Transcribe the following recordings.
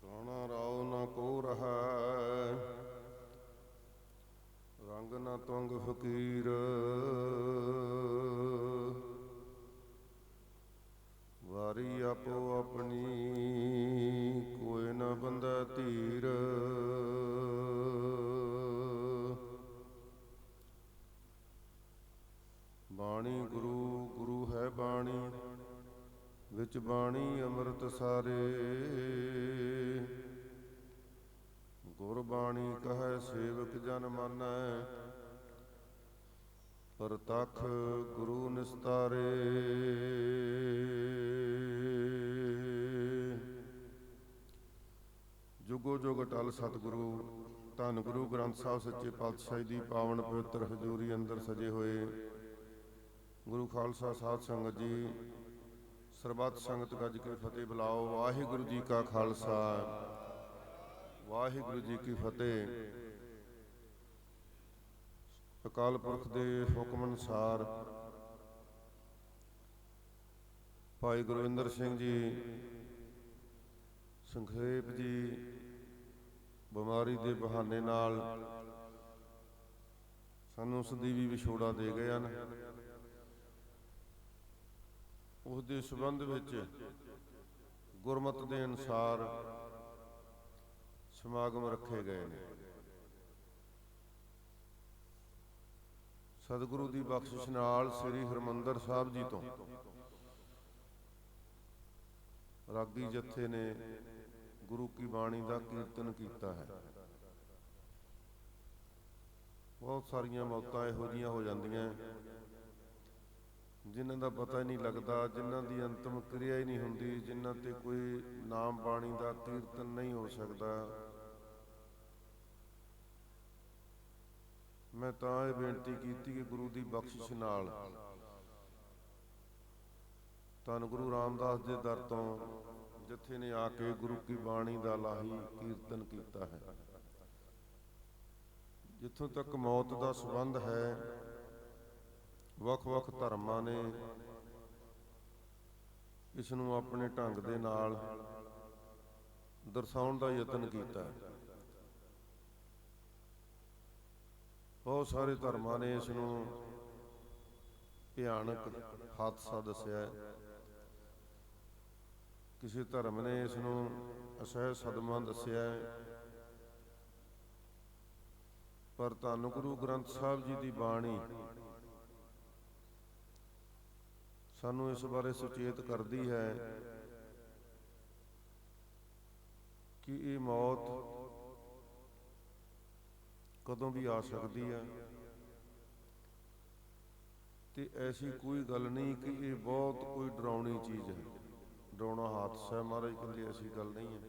ਰਾਣਾ ਰਾਉ ਨਾ ਕੋ ਰਹੈ, ਰੰਗ ਨਾ ਤੁੰਗ ਫਕੀਰ। ਵਾਰੀ ਆਪੋ ਆਪਣੀ, ਕੋਇ ਨਾ ਬੰਧੈ ਧੀਰ। ਬਾਣੀ ਗੁਰੂ ਗੁਰੂ ਹੈ ਬਾਣੀ, ਵਿੱਚ ਬਾਣੀ ਅੰਮ੍ਰਿਤ ਸਾਰੇ। ਗੁਰਬਾਣੀ ਕਹੈ ਸੇਵਕ ਜਨ ਮਾਨੈ, ਪ੍ਰਤੱਖ ਗੁਰੂ ਨਿਸਤਾਰੇ। ਜੁਗੋ ਜੁਗ ਅਟਲ ਸਤਿਗੁਰੂ ਧੰਨ ਗੁਰੂ ਗ੍ਰੰਥ ਸਾਹਿਬ ਸੱਚੇ ਪਾਤਸ਼ਾਹੀ ਦੀ ਪਾਵਨ ਪਵਿੱਤਰ ਹਜ਼ੂਰੀ ਅੰਦਰ ਸਜੇ ਹੋਏ ਗੁਰੂ ਖਾਲਸਾ ਸਾਧ ਸੰਗਤ ਜੀ, ਸਰਬੱਤ ਸੰਗਤ ਗੱਜ ਕੇ ਫਤਿਹ ਬੁਲਾਓ। ਵਾਹਿਗੁਰੂ ਜੀ ਕਾ ਖਾਲਸਾ, ਵਾਹਿਗੁਰੂ ਜੀ ਕੀ ਫਤਿਹ। ਅਕਾਲ ਪੁਰਖ ਦੇ ਹੁਕਮ ਅਨੁਸਾਰ ਭਾਈ ਗੁਰਵਿੰਦਰ ਸਿੰਘ ਜੀ ਸੰਖੇਪ ਜੀ ਬਿਮਾਰੀ ਦੇ ਬਹਾਨੇ ਨਾਲ ਸਾਨੂੰ ਸਦੀਵੀ ਵਿਛੋੜਾ ਦੇ ਗਏ ਹਨ। ਉਸ ਦੇ ਸੰਬੰਧ ਵਿੱਚ ਗੁਰਮਤਿ ਦੇ ਅਨੁਸਾਰ ਸਮਾਗਮ ਰੱਖੇ ਗਏ ਨੇ। ਸਤਿਗੁਰੂ ਦੀ ਬਖਸ਼ਿਸ਼ ਨਾਲ ਸ੍ਰੀ ਹਰਿਮੰਦਰ ਸਾਹਿਬ ਜੀ ਤੋਂ ਰਾਗੀ ਜਥੇ ਨੇ ਗੁਰੂ ਕੀ ਬਾਣੀ ਦਾ ਕੀਰਤਨ ਕੀਤਾ ਹੈ। ਬਹੁਤ ਸਾਰੀਆਂ ਮੌਤਾਂ ਇਹੋ ਜਿਹੀਆਂ ਹੋ ਜਾਂਦੀਆਂ ਜਿਨ੍ਹਾਂ ਦਾ ਪਤਾ ਹੀ ਨਹੀਂ ਲੱਗਦਾ, ਜਿਨ੍ਹਾਂ ਦੀ ਅੰਤਮ ਕਿਰਿਆ ਹੀ ਨਹੀਂ ਹੁੰਦੀ, ਜਿਨ੍ਹਾਂ ਤੇ ਕੋਈ ਨਾਮ ਬਾਣੀ ਦਾ ਕੀਰਤਨ ਨਹੀਂ ਹੋ ਸਕਦਾ। ਮੈਂ ਤਾਂ ਇਹ ਬੇਨਤੀ ਕੀਤੀ ਕਿ ਗੁਰੂ ਦੀ ਬਖਸ਼ਿਸ਼ ਨਾਲ ਧੰਨ ਗੁਰੂ ਰਾਮਦਾਸ ਦੇ ਦਰ ਤੋਂ ਜਥੇ ਨੇ ਆ ਕੇ ਗੁਰੂ ਕੀ ਬਾਣੀ ਦਾ ਲਾਹੀ ਕੀਰਤਨ ਕੀਤਾ ਹੈ। ਜਿੱਥੋਂ ਤੱਕ ਮੌਤ ਦਾ ਸੰਬੰਧ ਹੈ, ਵੱਖ-ਵੱਖ ਧਰਮਾਂ ਨੇ ਇਸ ਨੂੰ ਆਪਣੇ ਢੰਗ ਦੇ ਨਾਲ ਦਰਸਾਉਣ ਦਾ ਯਤਨ ਕੀਤਾ ਹੈ। ਬਹੁਤ ਸਾਰੇ ਧਰਮਾਂ ਨੇ ਇਸ ਨੂੰ ਭਿਆਨਕ ਹਾਦਸਾ ਦੱਸਿਆ। ਕਿਸੇ ਧਰਮ ਨੇ ਇਸ ਨੂੰ ਅਸਹਿ ਸਦਮਾ ਦੱਸਿਆ। ਪਰ ਧੰਨ ਗੁਰੂ ਗ੍ਰੰਥ ਸਾਹਿਬ ਜੀ ਦੀ ਬਾਣੀ ਸਾਨੂੰ ਇਸ ਬਾਰੇ ਸੁਚੇਤ ਕਰਦੀ ਹੈ ਕਿ ਇਹ ਮੌਤ ਕਦੋਂ ਵੀ ਆ ਸਕਦੀ ਹੈ ਤੇ ਐਸੀ ਕੋਈ ਗੱਲ ਨਹੀਂ ਕਿ ਇਹ ਬਹੁਤ ਕੋਈ ਡਰਾਉਣੀ ਚੀਜ਼ ਹੈ, ਡਰਾਉਣਾ ਹਾਦਸਾ ਹੈ। ਮਹਾਰਾਜ ਕਹਿੰਦੇ ਐਸੀ ਗੱਲ ਨਹੀਂ ਹੈ,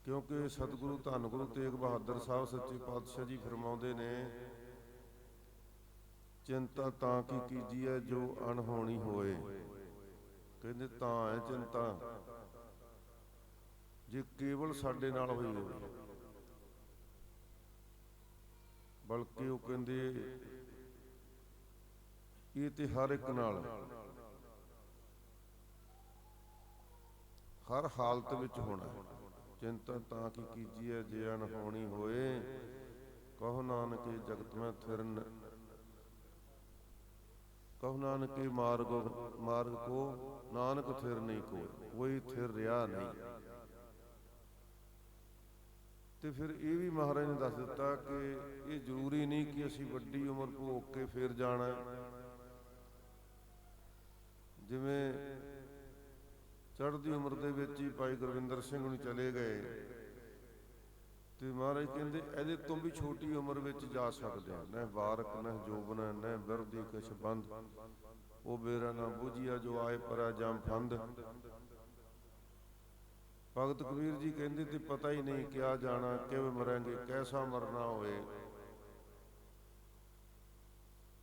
ਕਿਉਂਕਿ ਸਤਿਗੁਰੂ ਧੰਨ ਗੁਰੂ ਤੇਗ ਬਹਾਦਰ ਸਾਹਿਬ ਸੱਚੇ ਪਾਤਸ਼ਾਹ ਜੀ ਫਰਮਾਉਂਦੇ ਨੇ, ਚਿੰਤਾ ਤਾਂ ਕੀ ਕੀਜੀਏ ਜੋ ਅਣਹੋਣੀ ਹੋਏ। ਕਹਿੰਦੇ ਤਾਂ ਹੈ ਚਿੰਤਾ ਜੇ ਕੇਵਲ ਸਾਡੇ ਨਾਲ ਹੋਈ ਹੋਵੇ, ਬਲਕਿ ਉਹ ਕਹਿੰਦੇ ਇਹ ਤੇ ਹਰ ਇੱਕ ਨਾਲ ਹਰ ਹਾਲਤ ਵਿੱਚ ਹੋਣਾ। ਚਿੰਤਾ ਤਾਂ ਕੀ ਕੀਜੀਏ ਜੇ ਅਣਹੋਣੀ ਹੋਏ, ਕਹੋ ਨਾਨਕੇ ਜਗਤ ਮੈਂ ਥਿਰਨ, ਕਹੋ ਨਾਨਕੇ ਮਾਰਗ ਕੋ ਨਾਨਕ ਥਿਰ ਨਹੀਂ ਕੋਈ ਥਿਰ ਰਿਹਾ ਨਹੀਂ। ਤੇ ਫਿਰ ਇਹ ਵੀ ਮਹਾਰਾਜ ਨੇ ਦੱਸ ਦਿੱਤਾ ਕਿ ਇਹ ਜ਼ਰੂਰੀ ਨਹੀਂ ਕਿ ਅਸੀਂ ਵੱਡੀ ਉਮਰ ਭੋਗ ਕੇ ਫਿਰ ਜਾਣਾ। ਜਿਵੇਂ ਚੜ੍ਹਦੀ ਉਮਰ ਦੇ ਵਿੱਚ ਹੀ ਭਾਈ ਗੁਰਵਿੰਦਰ ਸਿੰਘ ਨੂੰ ਚਲੇ ਗਏ ਤੇ ਮਹਾਰਾਜ ਕਹਿੰਦੇ ਇਹਦੇ ਤੋਂ ਵੀ ਛੋਟੀ ਉਮਰ ਵਿੱਚ ਜਾ ਸਕਦੇ ਆ। ਨਹਿ ਬਾਰਕ ਨਹਿ ਜੋਬਨ ਨਹਿ ਬਿਰਧੀ ਕਿਛ ਬੰਦ, ਉਹ ਬੇਰਾ ਨਾ ਬੁਝੀਆ ਜੋ ਆਏ ਪਰਾ ਜਮ ਫੰਦ। ਭਗਤ ਕਬੀਰ ਜੀ ਕਹਿੰਦੇ ਤੇ ਪਤਾ ਹੀ ਨਹੀਂ ਕਿਆ ਜਾਣਾ, ਕਿਵੇਂ ਮਰਾਂਗੇ, ਕੈਸਾ ਮਰਨਾ ਹੋਏ।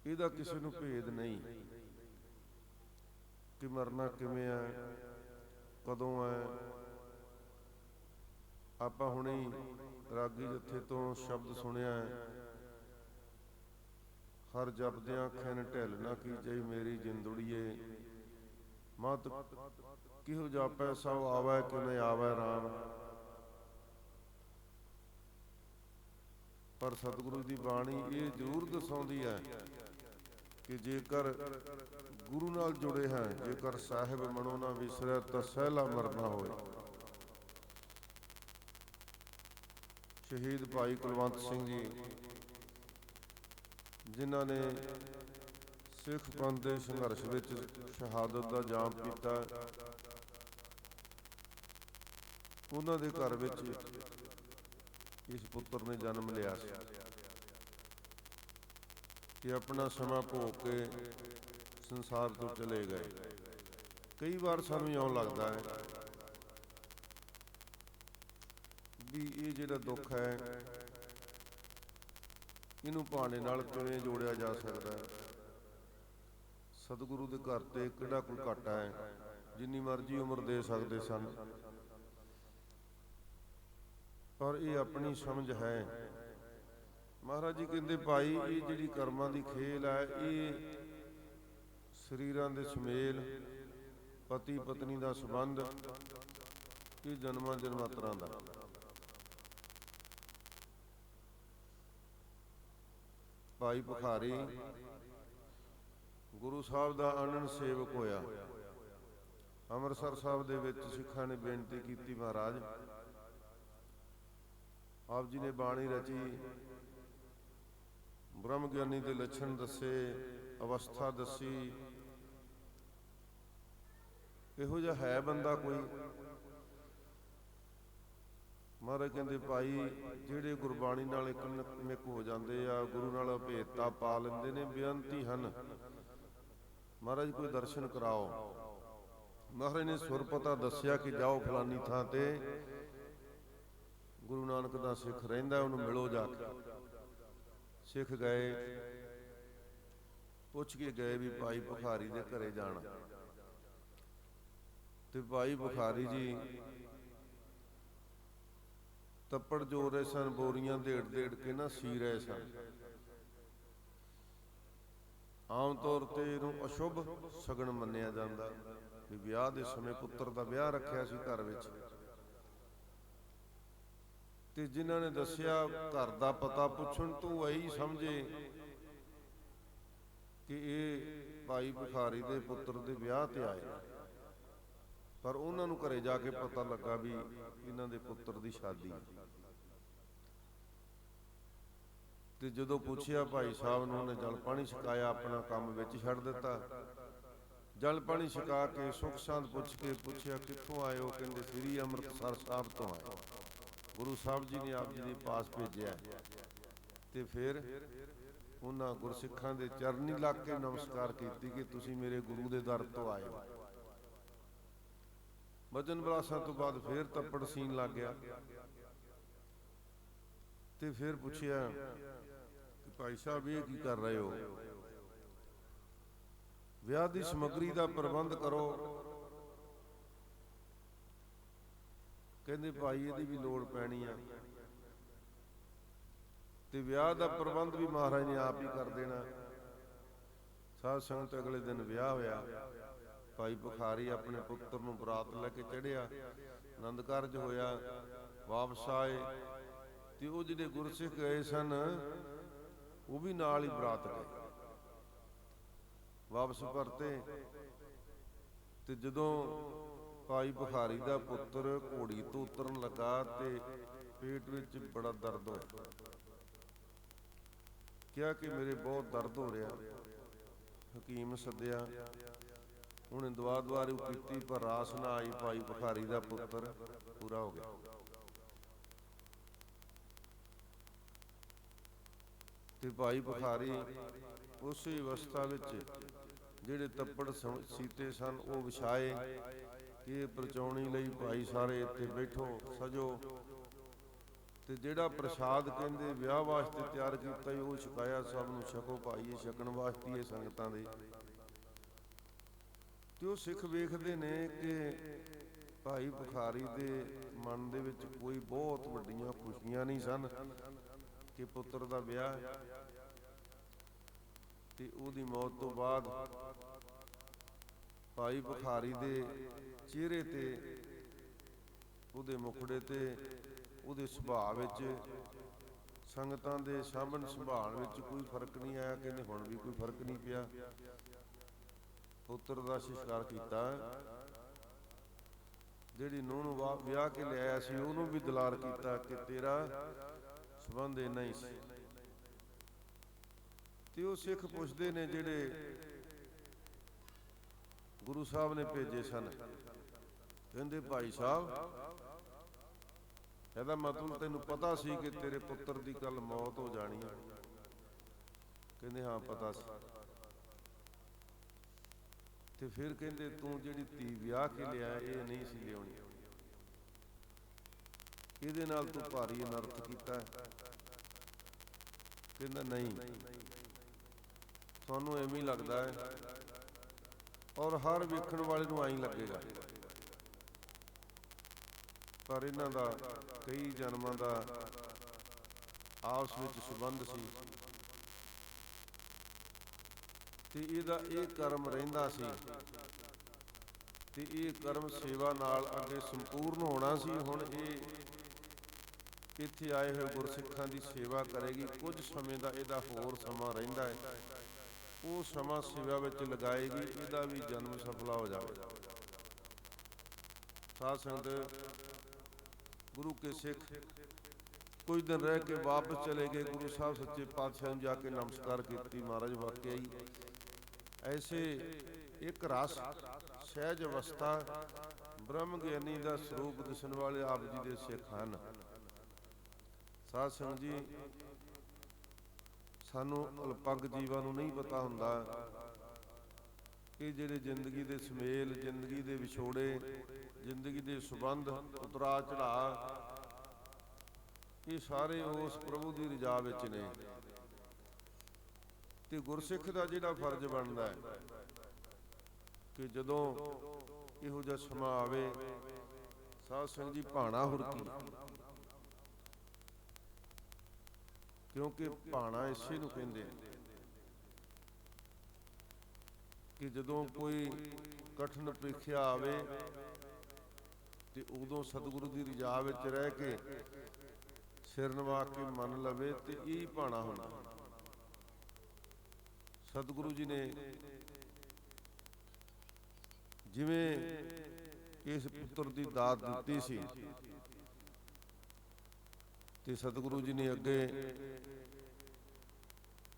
ਇਹਦਾ ਕਿਸੇ ਨੂੰ ਭੇਦ ਨਹੀਂ ਕਿ ਮਰਨਾ ਕਿਵੇਂ ਹੈ, ਕਦੋਂ ਹੈ। ਆਪਾਂ ਹੁਣੇ ਰਾਗੀ ਜਥੇ ਤੋਂ ਸ਼ਬਦ ਸੁਣਿਆ, ਹਰ ਜਪਦਿਆਂ ਖਿਨ ਢਿੱਲ ਨਾ ਕੀਜਈ ਮੇਰੀ ਜਿੰਦੁੜੀਏ। ਮਤ ਕਿਹੋ ਜਾਪੈ ਸਭ ਆਵੈ ਕਿਵੇਂ ਆਵੈ ਰਾਮ। ਪਰ ਸਤਿਗੁਰੂ ਦੀ ਬਾਣੀ ਇਹ ਜ਼ਰੂਰ ਦਸਾਉਂਦੀ ਹੈ ਕਿ ਜੇਕਰ ਗੁਰੂ ਨਾਲ ਜੁੜੇ ਹੈ, ਜੇਕਰ ਸਾਹਿਬ ਮਨੋ ਨਾ ਵਿਸਰੈ ਤਾਂ ਸਹਿਲਾ ਮਰਨਾ ਹੋਏ। ਸ਼ਹੀਦ ਭਾਈ ਕੁਲਵੰਤ ਸਿੰਘ ਜੀ, ਜਿਨ੍ਹਾਂ ਨੇ ਸਿੱਖ ਪੰਥ ਦੇ ਸੰਘਰਸ਼ ਵਿੱਚ ਸ਼ਹਾਦਤ ਦਾ ਜਾਮ ਪੀਤਾ, ਉਹਨਾਂ ਦੇ ਘਰ ਵਿੱਚ ਇਸ ਪੁੱਤਰ ਨੇ ਜਨਮ ਲਿਆ ਸੀ ਕਿ ਆਪਣਾ ਸਮਾਂ ਭੋਗ ਕੇ ਸੰਸਾਰ ਤੋਂ ਚਲੇ ਗਏ। ਕਈ ਵਾਰ ਸਾਨੂੰ ਇਉਂ ਲੱਗਦਾ ਹੈ ਵੀ ਇਹ ਜਿਹੜਾ ਦੁੱਖ ਹੈ ਇਹਨੂੰ ਭਾਣੇ ਨਾਲ ਕਿਵੇਂ ਜੋੜਿਆ ਜਾ ਸਕਦਾ ਹੈ। ਸਤਿਗੁਰੂ ਦੇ ਘਰ ਤੇ ਕਿਹੜਾ ਕੋਈ ਘਾਟਾ ਹੈ, ਜਿੰਨੀ ਮਰਜ਼ੀ ਉਮਰ ਦੇ ਸਕਦੇ ਸਨ, ਪਰ ਇਹ ਆਪਣੀ ਸਮਝ ਹੈ। ਮਹਾਰਾਜ ਜੀ ਕਹਿੰਦੇ ਭਾਈ ਇਹ ਜਿਹੜੀ ਕਰਮਾਂ ਦੀ ਖੇਲ ਹੈ, ਇਹ ਸਰੀਰਾਂ ਦੇ ਸੁਮੇਲ, ਪਤੀ ਪਤਨੀ ਦਾ ਸੰਬੰਧ, ਇਹ ਜਨਮਾਂ ਜਨਮਾਂਤਰਾਂ ਦਾ। ਭਾਈ ਭੁਖਾਰੀ ਗੁਰੂ ਸਾਹਿਬ ਦਾ ਅਨੰਦ ਸੇਵਕ ਹੋਇਆ। ਅੰਮ੍ਰਿਤਸਰ ਸਾਹਿਬ ਦੇ ਵਿੱਚ ਸਿੱਖਾਂ ਨੇ ਬੇਨਤੀ ਕੀਤੀ, ਮਹਾਰਾਜ ਆਪ ਜੀ ਨੇ ਬਾਣੀ ਰਚੀ, ਬ੍ਰਹਮ ਗਿਆਨੀ ਦੇ ਲੱਛਣ ਦੱਸੇ, ਅਵਸਥਾ ਦੱਸੀ, ਇਹੋ ਜਿਹਾ ਹੈ ਬੰਦਾ ਕੋਈ? ਮਹਾਰਾਜ ਕਹਿੰਦੇ ਭਾਈ ਜਿਹੜੇ ਗੁਰਬਾਣੀ ਨਾਲ ਇੱਕ ਹੋ ਜਾਂਦੇ ਆ, ਗੁਰੂ ਨਾਲ ਭੇਦਤਾ ਪਾ ਲੈਂਦੇ ਨੇ, ਬੇਅੰਤੀ ਹਨ। ਮਹਾਰਾਜ ਕੋਈ ਦਰਸ਼ਨ ਕਰਾਓ। ਮਹਾਰਾਜ ਨੇ ਸੁਰ ਪਤਾ ਦੱਸਿਆ ਕਿ ਜਾਓ ਫਲਾਨੀ ਥਾਂ ਤੇ ਗੁਰੂ ਨਾਨਕ ਦਾ ਸਿੱਖ ਰਹਿੰਦਾ, ਉਹਨੂੰ ਮਿਲੋ ਜਾ ਕੇ। ਸਿੱਖ ਗਏ, ਪੁੱਛ ਕੇ ਗਏ ਵੀ ਭਾਈ ਭੁਖਾਰੀ ਦੇ ਘਰੇ ਜਾਣਾ। ਤੇ ਭਾਈ ਭੁਖਾਰੀ ਜੀ ਤੱਪੜ ਜੋ ਰਹੇ ਸਨ, ਬੋਰੀਆਂ ਢੇੜ ਕੇ ਨਾ ਸੀ ਰਹੇ ਸਨ। ਆਮ ਤੌਰ ਤੇ ਇਹਨੂੰ ਅਸ਼ੁਭ ਸ਼ਗਨ ਮੰਨਿਆ ਜਾਂਦਾ ਵੀ ਵਿਆਹ ਦੇ ਸਮੇਂ ਪੁੱਤਰ ਦਾ ਵਿਆਹ ਰੱਖਿਆ ਸੀ ਘਰ ਵਿੱਚ। ਤੇ ਜਿਨ੍ਹਾਂ ਨੇ ਦੱਸਿਆ ਘਰ ਦਾ ਪਤਾ ਪੁੱਛਣ ਤੋਂ ਇਹੀ ਸਮਝੇ ਕਿ ਇਹ ਭਾਈ ਭੁਖਾਰੀ ਦੇ ਪੁੱਤਰ ਦੇ ਵਿਆਹ ਤੇ ਆਏ, ਪਰ ਉਹਨਾਂ ਨੂੰ ਘਰੇ ਜਾ ਕੇ ਪਤਾ ਲੱਗਾ ਵੀ ਇਹਨਾਂ ਦੇ ਪੁੱਤਰ ਦੀ ਸ਼ਾਦੀ। ਤੇ ਜਦੋਂ ਪੁੱਛਿਆ ਭਾਈ ਸਾਹਿਬ ਨੂੰ, ਉਹਨੇ ਜਲ ਪਾਣੀ ਛਕਾਇਆ, ਆਪਣਾ ਕੰਮ ਵਿੱਚ ਛੱਡ ਦਿੱਤਾ। ਜਲ ਪਾਣੀ ਛਕਾ ਕੇ ਸੁੱਖ ਸਾਂਦ ਪੁੱਛ ਕੇ ਪੁੱਛਿਆ ਕਿੱਥੋਂ ਆਏ ਹੋ? ਕਹਿੰਦੇ ਸ੍ਰੀ ਅੰਮ੍ਰਿਤਸਰ ਸਾਹਿਬ ਤੋਂ ਆਏ, ਗੁਰੂ ਸਾਹਿਬ ਜੀ ਨੇ ਆਪ ਜੀ ਦੇ ਪਾਸ ਭੇਜਿਆ। ਤੇ ਫਿਰ ਉਹਨਾਂ ਗੁਰਸਿੱਖਾਂ ਦੇ ਚਰਨੀ ਲੱਗ ਕੇ ਨਮਸਕਾਰ ਕੀਤੀ ਕਿ ਤੁਸੀਂ ਮੇਰੇ ਗੁਰੂ ਦੇ ਦਰ ਤੋਂ ਆਏ ਹੋ। ਵਜਨ ਬਲਾਸਾਂ ਤੋਂ ਬਾਅਦ ਫਿਰ ਤੱਪੜ ਸੀਨ ਲੱਗ ਗਿਆ। ਤੇ ਫਿਰ ਪੁੱਛਿਆ ਕਿ ਭਾਈ ਸਾਹਿਬ ਇਹ ਕੀ ਕਰ ਰਹੇ ਹੋ? ਵਿਆਹ ਦੀ ਸਮੱਗਰੀ ਦਾ ਪ੍ਰਬੰਧ ਕਰੋ। ਕਹਿੰਦੇ ਭਾਈ ਇਹਦੀ ਵੀ ਲੋੜ ਪੈਣੀ ਆ, ਤੇ ਵਿਆਹ ਦਾ ਪ੍ਰਬੰਧ ਵੀ ਮਹਾਰਾਜ ਨੇ ਆਪ ਹੀ ਕਰ ਦੇਣਾ। ਸਾਧ ਸੰਗਤ ਅਗਲੇ ਦਿਨ ਵਿਆਹ ਹੋਇਆ। ਭਾਈ ਭੁਖਾਰੀ ਆਪਣੇ ਪੁੱਤਰ ਨੂੰ ਬਰਾਤ ਲੈ ਕੇ ਚੜ੍ਹਿਆ, ਆਨੰਦ ਕਾਰਜ ਹੋਇਆ, ਵਾਪਸ ਆਏ। ਤੇ ਉਹ ਜਿਹੜੇ ਗੁਰਸਿੱਖ ਗਏ ਸਨ ਉਹ ਵੀ ਨਾਲ ਹੀ ਬਰਾਤ ਗਏ, ਵਾਪਸ ਪਰਤੇ। ਤੇ ਜਦੋਂ ਭਾਈ ਭੁਖਾਰੀ ਦਾ ਪੁੱਤਰ ਘੋੜੀ ਤੋਂ ਉਤਰਨ ਲੱਗਾ ਤੇ ਪੇਟ ਵਿੱਚ ਬੜਾ ਦਰਦ ਹੋਇਆ। ਕਿਹਾ ਕਿ ਮੇਰੇ ਬਹੁਤ ਦਰਦ ਹੋ ਰਿਹਾ। ਹਕੀਮ ਸੱਦਿਆ, ਉਹਨੇ ਦਵਾ ਦਵਾਰੂ ਕੀਤੀ, ਪਰ ਰਾਸ ਨਾ ਆਈ। ਭਾਈ ਭੁਖਾਰੀ ਦਾ ਪੁੱਤਰ ਪੂਰਾ ਹੋ ਗਿਆ। ਤੇ ਭਾਈ ਭੁਖਾਰੀ ਉਸੇ ਅਵਸਥਾ ਵਿੱਚ ਜਿਹੜੇ ਤੱਪੜ ਸੀਤੇ ਸਨ ਉਹ ਵਿਛਾਏ ਕਿ ਪਰਚਾਉਣੀ ਲਈ ਭਾਈ ਸਾਰੇ ਇੱਥੇ ਬੈਠੋ, ਸਜੋ। ਤੇ ਜਿਹੜਾ ਪ੍ਰਸ਼ਾਦ ਕਹਿੰਦੇ ਵਿਆਹ ਵਾਸਤੇ ਤਿਆਰ ਕੀਤਾ ਉਹ ਛਕਾਇਆ, ਸਭ ਨੂੰ ਛਕੋ ਭਾਈ, ਇਹ ਛਕਣ ਵਾਸਤੇ ਇਹ ਸੰਗਤਾਂ ਦੇ। ਤੇ ਉਹ ਸਿੱਖ ਵੇਖਦੇ ਨੇ ਕਿ ਭਾਈ ਭੁਖਾਰੀ ਦੇ ਮਨ ਦੇ ਵਿੱਚ ਕੋਈ ਬਹੁਤ ਵੱਡੀਆਂ ਖੁਸ਼ੀਆਂ ਨਹੀਂ ਸਨ ਕਿ ਪੁੱਤਰ ਦਾ ਵਿਆਹ। ਤੇ ਉਹਦੀ ਮੌਤ ਤੋਂ ਬਾਅਦ ਭਾਈ ਭਿਖਾਰੀ ਦੇ ਚਿਹਰੇ ਤੇ, ਉਹਦੇ ਮੁਖੜੇ ਤੇ, ਉਹਦੇ ਸੁਭਾਅ ਵਿੱਚ, ਸੰਗਤਾਂ ਦੇ ਸਾਂਭਣ ਸੰਭਾਲ ਵਿੱਚ ਕੋਈ ਫਰਕ ਨਹੀਂ ਆਇਆ। ਕਹਿੰਦੇ ਹੁਣ ਵੀ ਕੋਈ ਫਰਕ ਨਹੀਂ ਪਿਆ। ਪੁੱਤਰ ਦਾ ਸੰਸਕਾਰ ਕੀਤਾ, ਜਿਹੜੀ ਨੂੰਹ ਨੂੰ ਵਿਆਹ ਕੇ ਲਿਆਇਆ ਸੀ ਉਹਨੂੰ ਵੀ ਦੁਲਾਰ ਕੀਤਾ ਕਿ ਤੇਰਾ ਸੰਬੰਧ ਇੰਨਾ ਹੀ ਸੀ। ਤੇ ਉਹ ਸਿੱਖ ਪੁੱਛਦੇ ਨੇ ਜਿਹੜੇ ਗੁਰੂ ਸਾਹਿਬ ਨੇ ਭੇਜੇ ਸਨ, ਕਹਿੰਦੇ ਭਾਈ ਸਾਹਿਬ, ਇਹਦਾ ਮਤਲਬ ਤੈਨੂੰ ਪਤਾ ਸੀ ਕਿ ਤੇਰੇ ਪੁੱਤਰ ਦੀ ਕੱਲ ਮੌਤ ਹੋ ਜਾਣੀ ਹੈ? ਕਹਿੰਦੇ ਹਾਂ ਪਤਾ ਸੀ। ਤੇ ਫਿਰ ਕਹਿੰਦੇ ਤੂੰ ਜਿਹੜੀ ਧੀ ਵਿਆਹ ਕੇ ਲਿਆ ਇਹ ਨਹੀਂ ਸੀ ਲਿਆਉਣੀ, ਇਹਦੇ ਨਾਲ ਤੂੰ ਭਾਰੀ ਅਨਰਥ ਕੀਤਾ। ਕਹਿੰਦਾ ਨਹੀਂ, ਤੁਹਾਨੂੰ ਐਵੇਂ ਹੀ ਲੱਗਦਾ ਹੈ, ਔਰ ਹਰ ਵੇਖਣ ਵਾਲੇ ਨੂੰ ਐਂ ਲੱਗੇਗਾ, ਪਰ ਇਹਨਾਂ ਦਾ ਕਈ ਜਨਮਾਂ ਦਾ ਆਪਸ ਵਿੱਚ ਸੰਬੰਧ ਸੀ ਤੇ ਇਹਦਾ ਇਹ ਕਰਮ ਰਹਿੰਦਾ ਸੀ ਤੇ ਇਹ ਕਰਮ ਸੇਵਾ ਨਾਲ ਅੱਗੇ ਸੰਪੂਰਨ ਹੋਣਾ ਸੀ। ਹੁਣ ਇਹ ਇੱਥੇ ਆਏ ਹੋਏ ਗੁਰਸਿੱਖਾਂ ਦੀ ਸੇਵਾ ਕਰੇਗੀ। ਕੁਝ ਸਮੇਂ ਦਾ ਇਹਦਾ ਹੋਰ ਸਮਾਂ ਰਹਿੰਦਾ ਹੈ, ਉਹ ਸਮਾਂ ਸੇਵਾ ਵਿੱਚ ਲਗਾਏਗੀ, ਇਹਦਾ ਵੀ ਜਨਮ ਸਫਲਾ ਹੋ ਜਾਵੇਗਾ। ਸਾਧ ਸੰਗਤ, ਗੁਰੂ ਕੇ ਸਿੱਖ ਕੁਝ ਦਿਨ ਰਹਿ ਕੇ ਵਾਪਸ ਚਲੇ ਗਏ। ਗੁਰੂ ਸਾਹਿਬ ਸੱਚੇ ਪਾਤਸ਼ਾਹ ਨੂੰ ਜਾ ਕੇ ਨਮਸਕਾਰ ਕੀਤੀ। ਮਹਾਰਾਜ ਵਾਕਿਆ ਹੀ ਐਸੇ ਇੱਕ ਰਸ ਸਹਿਜ ਅਵਸਥਾ ਬ੍ਰਹਮ ਗਿਆਨੀ ਦਾ ਸਰੂਪ ਦਿਸਣ ਵਾਲੇ ਆਪ ਜੀ ਦੇ ਸਿੱਖ ਹਨ। ਸਾਧ ਸੰਗਤ ਜੀ, ਸਾਨੂੰ ਅਲਪੱਗ ਜੀਵਾਂ ਨੂੰ ਨਹੀਂ ਪਤਾ ਹੁੰਦਾ ਕਿ ਜਿਹੜੇ ਜ਼ਿੰਦਗੀ ਦੇ ਸੁਮੇਲ, ਜ਼ਿੰਦਗੀ ਦੇ ਵਿਛੋੜੇ, ਜ਼ਿੰਦਗੀ ਦੇ ਸੰਬੰਧ, ਉਤਰਾ ਚੜ੍ਹਾਅ, ਇਹ ਸਾਰੇ ਉਸ ਪ੍ਰਭੂ ਦੀ ਰਜ਼ਾ ਵਿੱਚ ਨੇ। ਤੇ ਗੁਰਸਿੱਖ ਦਾ ਜਿਹੜਾ ਫਰਜ਼ ਬਣਦਾ ਹੈ ਕਿ ਜਦੋਂ ਇਹੋ ਜਿਹਾ ਸਮਾਂ ਆਵੇ, ਸਾਧ ਸੰਗਤ ਜੀ, ਭਾਣਾ ਹੁਰਕੀ, ਕਿਉਂਕਿ ਭਾਣਾ ਇਸੇ ਨੂੰ ਕਹਿੰਦੇ ਕਿ ਜਦੋਂ ਕੋਈ ਕਠਿਨ ਪ੍ਰੀਖਿਆ ਆਵੇ ਤੇ ਉਦੋਂ ਸਤਿਗੁਰੂ ਦੀ ਰਜ਼ਾ ਵਿੱਚ ਰਹਿ ਕੇ ਸਿਰ ਨਵਾ ਕੇ ਮੰਨ ਲਵੇ ਤੇ ਇਹ ਭਾਣਾ ਹੁੰਦਾ। ਸਤਿਗੁਰੂ ਜੀ ਨੇ ਜਿਵੇਂ ਇਸ ਪੁੱਤਰ ਦੀ ਦਾਤ ਦਿੱਤੀ ਸੀ ਤੇ ਸਤਿਗੁਰੂ ਜੀ ਨੇ ਅੱਗੇ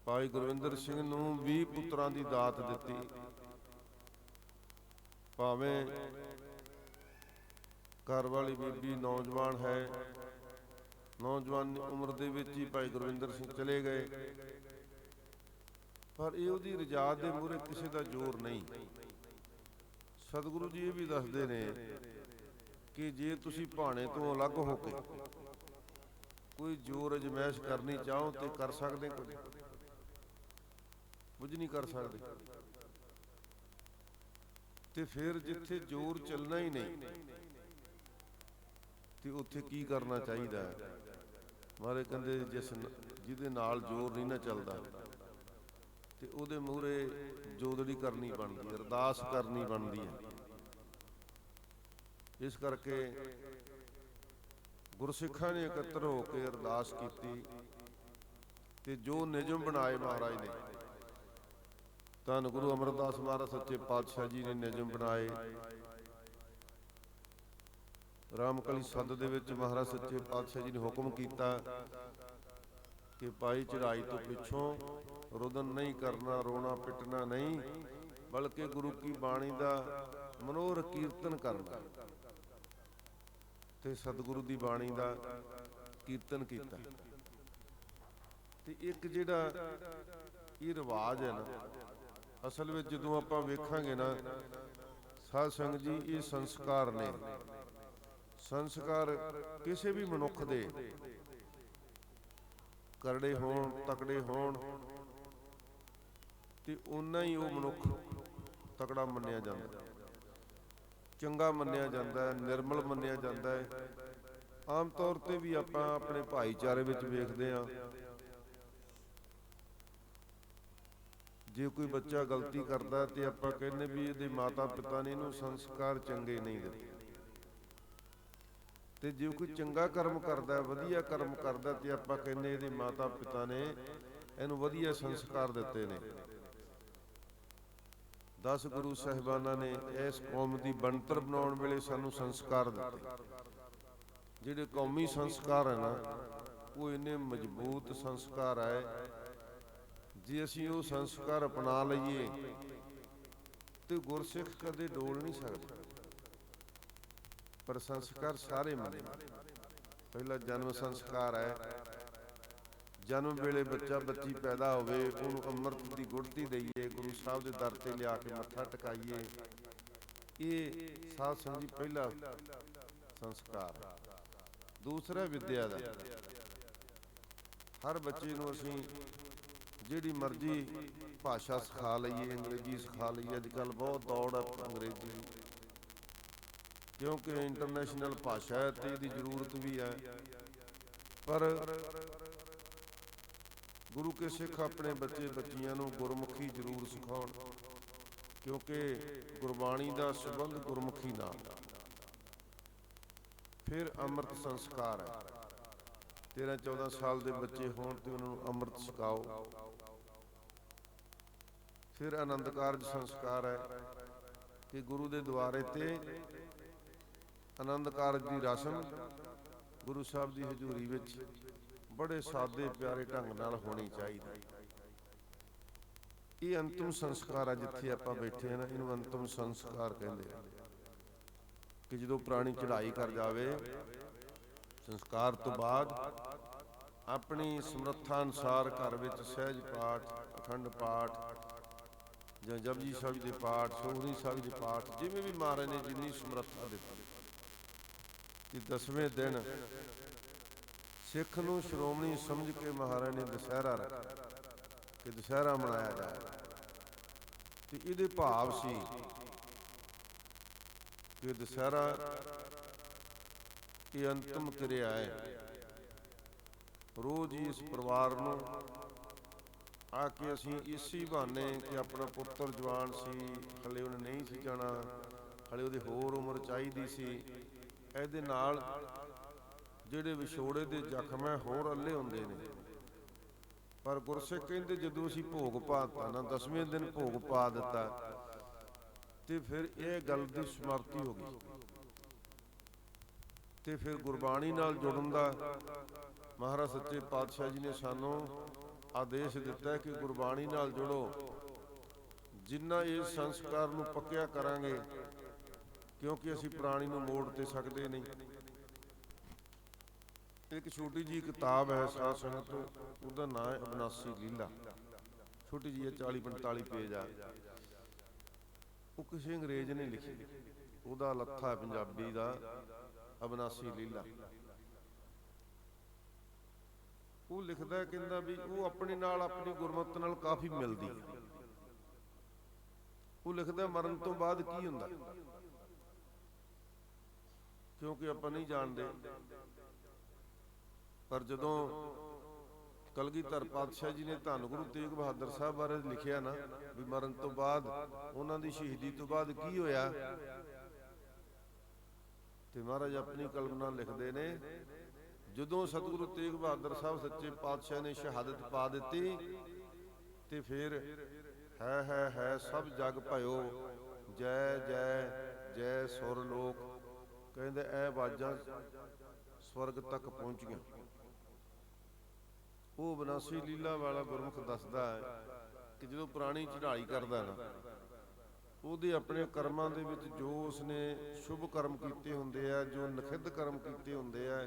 ਭਾਈ ਗੁਰਵਿੰਦਰ ਸਿੰਘ ਨੂੰ 20 ਪੁੱਤਰਾਂ ਦੀ ਦਾਤ ਦਿੱਤੀ। ਭਾਵੇਂ ਘਰ ਵਾਲੀ ਬੀਬੀ ਨੌਜਵਾਨ ਹੈ, ਨੌਜਵਾਨ ਉਮਰ ਦੇ ਵਿੱਚ ਹੀ ਭਾਈ ਗੁਰਵਿੰਦਰ ਸਿੰਘ ਚਲੇ ਗਏ, ਪਰ ਇਹ ਉਹਦੀ ਰਜ਼ਾ ਦੇ ਮੂਹਰੇ ਕਿਸੇ ਦਾ ਜ਼ੋਰ ਨਹੀਂ। ਸਤਿਗੁਰੂ ਜੀ ਇਹ ਵੀ ਦੱਸਦੇ ਨੇ ਕਿ ਜੇ ਤੁਸੀਂ ਭਾਣੇ ਤੋਂ ਅਲੱਗ ਹੋ ਕੇ ਕੋਈ ਜ਼ੋਰ ਅਜਮਾਇਸ਼ ਕਰਨੀ ਚਾਹੋ ਤੇ ਕਰ ਸਕਦੇ, ਕੁਝ ਨਹੀਂ ਕਰ ਸਕਦੇ। ਤੇ ਫਿਰ ਜਿੱਥੇ ਜ਼ੋਰ ਚੱਲਣਾ ਹੀ ਨਹੀਂ ਤੇ ਉੱਥੇ ਕੀ ਕਰਨਾ ਚਾਹੀਦਾ ਹੈ? ਮਹਾਰਾਜ ਕਹਿੰਦੇ ਜਿਹਦੇ ਨਾਲ ਜ਼ੋਰ ਨਹੀਂ ਨਾ ਚੱਲਦਾ ਤੇ ਉਹਦੇ ਮੂਹਰੇ ਜੋਦੜੀ ਕਰਨੀ ਬਣਦੀ, ਅਰਦਾਸ ਕਰਨੀ ਬਣਦੀ ਹੈ। ਇਸ ਕਰਕੇ ਗੁਰਸਿੱਖਾਂ ਨੇ ਇਕੱਤਰ ਹੋ ਕੇ ਅਰਦਾਸ ਕੀਤੀ ਤੇ ਜੋ ਨਿਯਮ ਬਣਾਏ ਮਹਾਰਾਜ ਨੇ, ਧੰਨ ਗੁਰੂ ਅਮਰਦਾਸ ਮਹਾਰਾਜ ਸੱਚੇ ਪਾਤਸ਼ਾਹ ਜੀ ਨੇ ਨਿਯਮ ਬਣਾਏ। ਰਾਮਕਲੀ ਸੱਦ ਦੇ ਵਿੱਚ ਮਹਾਰਾਜ ਸੱਚੇ ਪਾਤਸ਼ਾਹ ਜੀ ਨੇ ਹੁਕਮ ਕੀਤਾ ਕਿ ਭਾਈ ਚੜ੍ਹਾਈ ਤੋਂ ਪਿੱਛੋਂ ਰੁਦਨ ਨਹੀਂ ਕਰਨਾ, ਰੋਣਾ ਪਿੱਟਣਾ ਨਹੀਂ, ਬਲਕਿ ਗੁਰੂ ਕੀ ਬਾਣੀ ਦਾ ਮਨੋਰ ਕੀਰਤਨ ਕਰਨਾ। ਤੇ ਸਤਿਗੁਰੂ ਦੀ ਬਾਣੀ ਦਾ ਕੀਰਤਨ ਕੀਤਾ। ਤੇ ਇੱਕ ਜਿਹੜਾ ਇਹ ਰਿਵਾਜ ਹੈ ਨਾ, ਅਸਲ ਵਿੱਚ ਜਦੋਂ ਆਪਾਂ ਵੇਖਾਂਗੇ ਨਾ ਸਾਧ ਸੰਗਤ ਜੀ, ਇਹ ਸੰਸਕਾਰ ਨੇ। ਸੰਸਕਾਰ ਕਿਸੇ ਵੀ ਮਨੁੱਖ ਦੇ ਕਰੜੇ ਹੋਣ, ਤਕੜੇ ਹੋਣ, ਤੇ ਓਨਾ ਹੀ ਉਹ ਮਨੁੱਖ ਤਕੜਾ ਮੰਨਿਆ ਜਾਂਦਾ, ਚੰਗਾ ਮੰਨਿਆ ਜਾਂਦਾ ਹੈ, ਨਿਰਮਲ ਮੰਨਿਆ ਜਾਂਦਾ ਹੈ। ਆਮ ਤੌਰ ਤੇ ਵੀ ਆਪਾਂ ਆਪਣੇ ਭਾਈਚਾਰੇ ਵਿੱਚ ਵੇਖਦੇ ਹਾਂ, ਜੇ ਕੋਈ ਬੱਚਾ ਗਲਤੀ ਕਰਦਾ ਤੇ ਆਪਾਂ ਕਹਿੰਦੇ ਵੀ ਇਹਦੇ ਮਾਤਾ ਪਿਤਾ ਨੇ ਇਹਨੂੰ ਸੰਸਕਾਰ ਚੰਗੇ ਨਹੀਂ ਦਿੱਤੇ, ਤੇ ਜੇ ਕੋਈ ਚੰਗਾ ਕਰਮ ਕਰਦਾ, ਵਧੀਆ ਕਰਮ ਕਰਦਾ, ਤੇ ਆਪਾਂ ਕਹਿੰਦੇ ਇਹਦੇ ਮਾਤਾ ਪਿਤਾ ਨੇ ਇਹਨੂੰ ਵਧੀਆ ਸੰਸਕਾਰ ਦਿੱਤੇ ਨੇ। 10 ਗੁਰੂ ਸਾਹਿਬਾਨਾਂ ਨੇ ਇਸ ਕੌਮ ਦੀ ਬਣਤਰ ਬਣਾਉਣ ਵੇਲੇ ਸਾਨੂੰ ਸੰਸਕਾਰ ਦਿੱਤੇ। ਜਿਹੜੇ ਕੌਮੀ ਸੰਸਕਾਰ ਹੈ ਨਾ, ਉਹ ਇੰਨੇ ਮਜ਼ਬੂਤ ਸੰਸਕਾਰ ਹੈ, ਜੇ ਅਸੀਂ ਉਹ ਸੰਸਕਾਰ ਅਪਣਾ ਲਈਏ ਤੇ ਗੁਰਸਿੱਖ ਕਦੇ ਡੋਲ ਨਹੀਂ ਸਕਦੇ। ਪਰ ਸੰਸਕਾਰ ਸਾਰੇ ਮੰਨੇ। ਪਹਿਲਾ ਜਨਮ ਸੰਸਕਾਰ ਹੈ, ਜਨਮ ਵੇਲੇ ਬੱਚਾ ਬੱਚੀ ਪੈਦਾ ਹੋਵੇ, ਉਹਨੂੰ ਅੰਮ੍ਰਿਤ ਦੀ ਗੁੜਤੀ ਦਈਏ, ਗੁਰੂ ਸਾਹਿਬ ਦੇ ਦਰ ਤੇ ਲਿਆ ਕੇ ਮੱਥਾ ਟਿਕਾਈਏ। ਇਹ ਸਾਧ ਸੰਗਤ ਜੀ ਪਹਿਲਾ ਸੰਸਕਾਰ ਹੈ। ਦੂਸਰਾ ਵਿਦਿਆ ਦਾ। ਹਰ ਬੱਚੇ ਨੂੰ ਅਸੀਂ ਜਿਹੜੀ ਮਰਜ਼ੀ ਭਾਸ਼ਾ ਸਿਖਾ ਲਈਏ, ਅੰਗਰੇਜ਼ੀ ਸਿਖਾ ਲਈਏ। ਅੱਜ ਕੱਲ੍ਹ ਬਹੁਤ ਦੌੜ ਹੈ ਅੰਗਰੇਜ਼ੀ ਦੀ, ਕਿਉਂਕਿ ਇੰਟਰਨੈਸ਼ਨਲ ਭਾਸ਼ਾ ਹੈ ਤੇ ਇਹਦੀ ਜ਼ਰੂਰਤ ਵੀ ਹੈ। ਪਰ ਗੁਰੂ ਕੇ ਸਿੱਖ ਆਪਣੇ ਬੱਚੇ ਬੱਚੀਆਂ ਨੂੰ ਗੁਰਮੁਖੀ ਜ਼ਰੂਰ ਸਿਖਾਉਣ, ਕਿਉਂਕਿ ਗੁਰਬਾਣੀ ਦਾ ਸੰਬੰਧ ਗੁਰਮੁਖੀ ਨਾਲ। ਫਿਰ ਅੰਮ੍ਰਿਤ ਸੰਸਕਾਰ ਹੈ। 13-14 ਸਾਲ ਦੇ ਬੱਚੇ ਹੋਣ ਤੇ ਉਹਨਾਂ ਨੂੰ ਅੰਮ੍ਰਿਤ ਛਕਾਓ। ਫਿਰ ਆਨੰਦ ਕਾਰਜ ਸੰਸਕਾਰ ਹੈ ਕਿ ਗੁਰੂ ਦੇ ਦੁਆਰੇ ਤੇ ਆਨੰਦ ਕਾਰਜ ਦੀ ਰਸਮ ਗੁਰੂ ਸਾਹਿਬ ਦੀ ਹਜ਼ੂਰੀ ਵਿੱਚ ਬੜੇ ਸਾਦੇ ਪਿਆਰੇ ਢੰਗ ਨਾਲ ਹੋਣੀ ਚਾਹੀਦੀ। ਇਹ ਅੰਤਿਮ ਸੰਸਕਾਰ ਆ। ਜਿੱਥੇ ਆਪਾਂ ਬੈਠੇ ਹਾਂ ਨਾ, ਇਹਨੂੰ ਅੰਤਿਮ ਸੰਸਕਾਰ ਕਹਿੰਦੇ ਆ। ਕਿ ਜਦੋਂ ਪ੍ਰਾਣੀ ਚੜ੍ਹਾਈ ਕਰ ਜਾਵੇ, ਸੰਸਕਾਰ ਤੋਂ ਬਾਅਦ ਆਪਣੀ ਸਮਰੱਥਾ ਅਨੁਸਾਰ ਘਰ ਵਿੱਚ ਸਹਿਜ ਪਾਠ, ਅਖੰਡ ਪਾਠ ਜਾਂ ਜਪਜੀ ਸਾਹਿਬ ਦੇ ਪਾਠ, ਸੋਹਣੀ ਸਾਹਿਬ ਦੇ ਪਾਠ, ਜਿਵੇਂ ਵੀ ਮਹਾਰਾਜ ਨੇ ਜਿੰਨੀ ਸਮਰੱਥਾ ਦਿੱਤੀ। ਕਿ 10ਵੇਂ ਦਿਨ ਸਿੱਖ ਨੂੰ ਸ਼੍ਰੋਮਣੀ ਸਮਝ ਕੇ ਮਹਾਰਾਜ ਨੇ ਦੁਸਹਿਰਾ ਰੱਖਿਆ, ਕਿ ਦੁਸਹਿਰਾ ਮਨਾਇਆ ਜਾਏ। ਤੇ ਇਹਦੇ ਭਾਵ ਸੀ ਕਿ ਦੁਸਹਿਰਾ ਇਹ ਅੰਤਮ ਕਿਰਿਆ ਹੈ। ਰੋਜ਼ ਹੀ ਇਸ ਪਰਿਵਾਰ ਨੂੰ ਆ ਕੇ ਅਸੀਂ ਇਸੀ ਬਹਾਨੇ ਕਿ ਆਪਣਾ ਪੁੱਤਰ ਜਵਾਨ ਸੀ, ਹਲੇ ਉਹਨੇ ਨਹੀਂ ਸੀ ਜਾਣਾ, ਹਲੇ ਉਹਦੀ ਹੋਰ ਉਮਰ ਚਾਹੀਦੀ ਸੀ, ਇਹਦੇ ਨਾਲ ਜਿਹੜੇ ਵਿਛੋੜੇ ਦੇ ਜ਼ਖਮ ਹੈ ਹੋਰ ਅੱਲੇ ਹੁੰਦੇ ਨੇ। ਪਰ ਗੁਰਸਿੱਖ ਕਹਿੰਦੇ ਜਦੋਂ ਅਸੀਂ ਭੋਗ ਪਾ ਦਿੱਤਾ ਨਾ, 10ਵੇਂ ਦਿਨ ਭੋਗ ਪਾ ਦਿੱਤਾ, ਤੇ ਫਿਰ ਇਹ ਗੱਲ ਦੀ ਸਮਰਤੀ ਹੋ ਗਈ। ਤੇ ਫਿਰ ਗੁਰਬਾਣੀ ਨਾਲ ਜੁੜਨ ਦਾ ਮਹਾਰਾਜ ਸੱਚੇ ਪਾਤਸ਼ਾਹ ਜੀ ਨੇ ਸਾਨੂੰ ਆਦੇਸ਼ ਦਿੱਤਾ ਕਿ ਗੁਰਬਾਣੀ ਨਾਲ ਜੁੜੋ। ਜਿੰਨਾ ਇਸ ਸੰਸਕਾਰ ਨੂੰ ਪੱਕਿਆ ਕਰਾਂਗੇ, ਕਿਉਂਕਿ ਅਸੀਂ ਪ੍ਰਾਣੀ ਨੂੰ ਮੋੜ ਤੇ ਸਕਦੇ ਨਹੀਂ। ਇੱਕ ਛੋਟੀ ਜਿਹੀ ਕਿਤਾਬ ਹੈ ਸਾਧ ਸੰਗਤ, ਉਹਦਾ ਨਾਂ ਹੈ ਅਬਨਾਸੀ ਲੀਲਾ। ਛੋਟੀ ਜਿਹੀ 40-45 ਪੇਜ ਆ। ਉਹ ਕਿਸੇ ਅੰਗਰੇਜ਼ ਨੇ ਲਿਖੀ, ਉਹਦਾ ਲੱਥਾ ਪੰਜਾਬੀ ਦਾ ਅਬਨਾਸੀ ਲੀਲਾ। ਉਹ ਲਿਖਦਾ, ਕਹਿੰਦਾ ਵੀ ਉਹ ਆਪਣੇ ਨਾਲ ਆਪਣੀ ਗੁਰਮਤਿ ਨਾਲ ਕਾਫੀ ਮਿਲਦੀ। ਉਹ ਲਿਖਦਾ ਮਰਨ ਤੋਂ ਬਾਅਦ ਕੀ ਹੁੰਦਾ, ਕਿਉਂਕਿ ਆਪਾਂ ਨਹੀਂ ਜਾਣਦੇ। ਪਰ ਜਦੋਂ ਕਲਗੀਧਰ ਪਾਤਸ਼ਾਹ ਜੀ ਨੇ ਧੰਨ ਗੁਰੂ ਤੇਗ ਬਹਾਦਰ ਸਾਹਿਬ ਬਾਰੇ ਲਿਖਿਆ ਨਾ, ਵੀ ਮਰਨ ਤੋਂ ਬਾਅਦ, ਉਹਨਾਂ ਦੀ ਸ਼ਹੀਦੀ ਤੋਂ ਬਾਅਦ ਕੀ ਹੋਇਆ, ਤੇ ਮਹਾਰਾਜ ਆਪਣੀ ਕਲਮ ਨਾਲ ਲਿਖਦੇ ਨੇ, ਜਦੋਂ ਸਤਿਗੁਰੂ ਤੇਗ ਬਹਾਦਰ ਸਾਹਿਬ ਸੱਚੇ ਪਾਤਸ਼ਾਹ ਨੇ ਸ਼ਹਾਦਤ ਪਾ ਦਿੱਤੀ, ਤੇ ਫਿਰ ਹੈ ਸਭ ਜਗ ਭਇਓ, ਜੈ ਜੈ ਜੈ ਸੁਰ ਲੋਕ। ਕਹਿੰਦੇ ਇਹ ਆਵਾਜ਼ਾਂ ਸਵਰਗ ਤੱਕ ਪਹੁੰਚੀਆਂ। ਉਹ ਅਬਨਾਸੀ ਲੀਲਾ ਵਾਲਾ ਗੁਰਮੁਖ ਦੱਸਦਾ ਹੈ ਕਿ ਜਦੋਂ ਪ੍ਰਾਣੀ ਚੜ੍ਹਾਈ ਕਰਦਾ ਨਾ, ਉਹਦੇ ਆਪਣੇ ਕਰਮਾਂ ਦੇ ਵਿੱਚ ਜੋ ਉਸਨੇ ਸ਼ੁਭ ਕਰਮ ਕੀਤੇ ਹੁੰਦੇ ਆ, ਜੋ ਨਖਿੱਧ ਕਰਮ ਕੀਤੇ ਹੁੰਦੇ ਆ,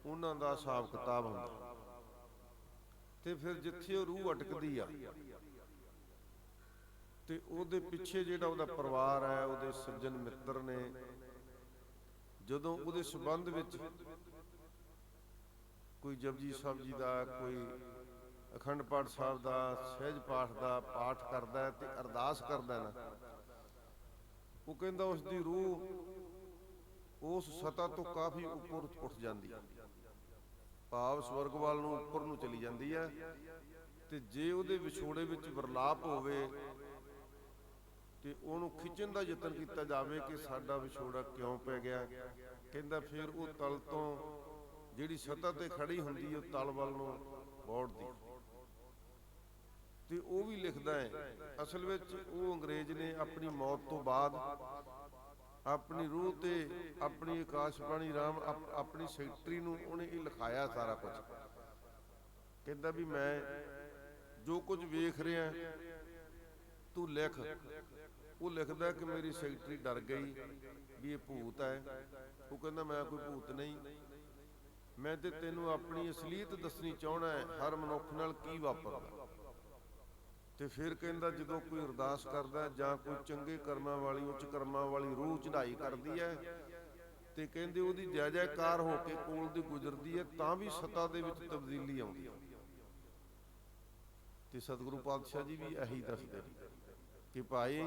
ਉਹਨਾਂ ਦਾ ਹਿਸਾਬ ਕਿਤਾਬ ਹੁੰਦਾ। ਤੇ ਫਿਰ ਜਿੱਥੇ ਉਹ ਰੂਹ ਅਟਕਦੀ ਆ, ਤੇ ਉਹਦੇ ਪਿੱਛੇ ਜਿਹੜਾ ਉਹਦਾ ਪਰਿਵਾਰ ਹੈ, ਉਹਦੇ ਸੱਜਣ ਮਿੱਤਰ ਨੇ, ਜਦੋਂ ਉਹਦੇ ਸੰਬੰਧ ਵਿੱਚ ਕੋਈ ਜਪਜੀ ਸਾਹਿਬ ਜੀ ਦਾ, ਕੋਈ ਅਖੰਡ ਪਾਠ ਸਾਹਿਬ ਦਾ, ਸਹਿਜ ਪਾਠ ਦਾ ਪਾਠ ਕਰਦਾ ਹੈ ਤੇ ਅਰਦਾਸ ਕਰਦਾ ਨਾ, ਉਹ ਕਹਿੰਦਾ ਉਸ ਦੀ ਰੂਹ ਉਸ ਸਤਾ ਤੋਂ ਕਾਫੀ ਉੱਪਰ ਉੱਠ ਜਾਂਦੀ ਹੈ, ਭਾਵ ਸਵਰਗ ਵੱਲ ਨੂੰ ਉੱਪਰ ਨੂੰ ਚਲੀ ਜਾਂਦੀ ਹੈ। ਤੇ ਜੇ ਉਹਦੇ ਵਿਛੋੜੇ ਵਿੱਚ ਵਿਰਲਾਪ ਹੋਵੇ ਤੇ ਉਹਨੂੰ ਖਿੱਚਣ ਦਾ ਯਤਨ ਕੀਤਾ ਜਾਵੇ ਕਿ ਸਾਡਾ ਵਿਛੋੜਾ ਕਿਉਂ ਪੈ ਗਿਆ, ਕਹਿੰਦਾ ਫਿਰ ਉਹ ਤਲ ਤੋਂ ਜਿਹੜੀ ਸਤ੍ਹਾ ਤੇ ਖੜੀ ਹੁੰਦੀ ਉਹ ਤਲ ਵੱਲ ਨੂੰ ਬੋੜਦੀ। ਤੇ ਉਹ ਵੀ ਲਿਖਦਾ ਹੈ ਅਸਲ ਵਿੱਚ ਉਹ ਅੰਗਰੇਜ਼ ਨੇ ਆਪਣੀ ਮੌਤ ਤੋਂ ਬਾਅਦ ਆਪਣੀ ਰੂਹ ਤੇ ਆਪਣੀ ਆਕਾਸ਼ਬਾਣੀ ਰਾਮ ਆਪਣੀ ਸੈਕਟਰੀ ਨੂੰ ਉਹਨੇ ਇਹ ਲਿਖਾਇਆ ਸਾਰਾ ਕੁਝ। ਕਹਿੰਦਾ ਵੀ ਮੈਂ ਜੋ ਕੁਝ ਵੇਖ ਰਿਹਾ ਤੂੰ ਲਿਖ। ਉਹ ਲਿਖਦਾ ਕਿ ਮੇਰੀ ਸੈਕਟਰੀ ਡਰ ਗਈ ਵੀ ਇਹ ਭੂਤ ਹੈ। ਉਹ ਕਹਿੰਦਾ ਮੈਂ ਕੋਈ ਭੂਤ ਨਹੀਂ, ਮੈਂ ਤੇ ਤੈਨੂੰ ਆਪਣੀ ਅਸਲੀਅਤ ਦੱਸਣੀ ਚਾਹਣਾ ਹੈ, ਹਰ ਮਨੁੱਖ ਨਾਲ ਕੀ ਵਾਪਰਦਾ। ਤੇ ਫਿਰ ਕਹਿੰਦਾ ਜਦੋਂ ਕੋਈ ਅਰਦਾਸ ਕਰਦਾ ਜਾਂ ਕੋਈ ਚੰਗੇ ਕਰਮਾਂ ਵਾਲੀ ਉੱਚ ਕਰਮਾਂ ਵਾਲੀ ਰੂਹ ਚੜ੍ਹਾਈ ਕਰਦੀ ਹੈ ਤੇ ਕਹਿੰਦੇ ਉਹਦੀ ਜੈ ਜੈਕਾਰ ਹੋ ਕੇ ਕੋਲ ਦੀ ਗੁਜ਼ਰਦੀ ਹੈ ਤਾਂ ਵੀ ਸਤਾ ਦੇ ਵਿੱਚ ਤਬਦੀਲੀ ਆਉਂਦੀ ਹੈ। ਤੇ ਸਤਿਗੁਰੂ ਪਾਤਸ਼ਾਹ ਜੀ ਵੀ ਇਹੀ ਦੱਸਦੇ ਕਿ ਭਾਈ